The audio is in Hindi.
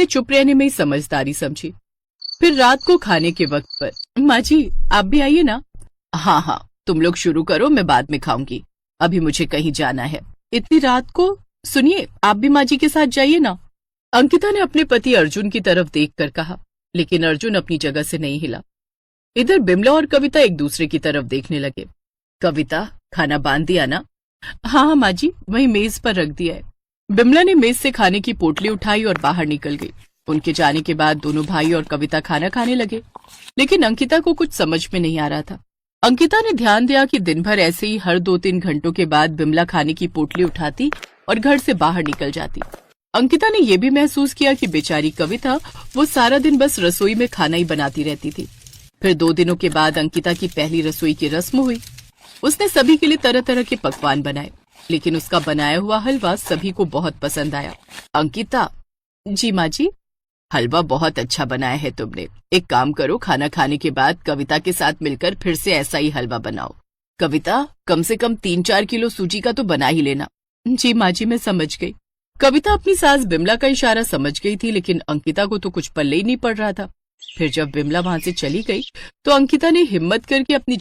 ने चुप रहने में ही समझदारी समझी। फिर रात को खाने के वक्त पर, माँ जी आप भी आइए ना। हाँ हाँ, तुम लोग शुरू करो, मैं बाद में खाऊंगी, अभी मुझे कहीं जाना है। इतनी रात को? सुनिए, आप भी माँ जी के साथ जाइए ना। अंकिता ने अपने पति अर्जुन की तरफ देखकर कहा, लेकिन अर्जुन अपनी जगह से नहीं हिला। इधर बिमला और कविता एक दूसरे की तरफ देखने लगे। कविता, खाना बांध दिया ना? हाँ हाँ माँ जी, वही मेज पर रख दिया है। बिमला ने मेज से खाने की पोटली उठाई और बाहर निकल गई। उनके जाने के बाद दोनों भाई और कविता खाना खाने लगे, लेकिन अंकिता को कुछ समझ में नहीं आ रहा था। अंकिता ने ध्यान दिया कि दिन भर ऐसे ही हर 2-3 घंटों के बाद बिमला खाने की पोटली उठाती और घर से बाहर निकल जाती। अंकिता ने यह भी महसूस किया कि बेचारी कविता वो सारा दिन बस रसोई में खाना ही बनाती रहती थी। फिर 2 दिनों के बाद अंकिता की पहली रसोई की रस्म हुई। उसने सभी के लिए तरह तरह के पकवान बनाए, लेकिन उसका बनाया हुआ हलवा सभी को बहुत पसंद आया। अंकिता, जी माँ जी। हलवा बहुत अच्छा बनाया है तुमने। एक काम करो, खाना खाने के बाद कविता के साथ मिलकर फिर से ऐसा ही हलवा बनाओ। कविता, कम से कम 3-4 किलो सूजी का तो बना ही लेना। जी माँ जी, मैं समझ गई। कविता अपनी सास बिमला का इशारा समझ गई थी, लेकिन अंकिता को तो कुछ पल्ले ही नहीं पड़ रहा था। फिर जब बिमला वहां से चली गई तो अंकिता ने हिम्मत करके अपनी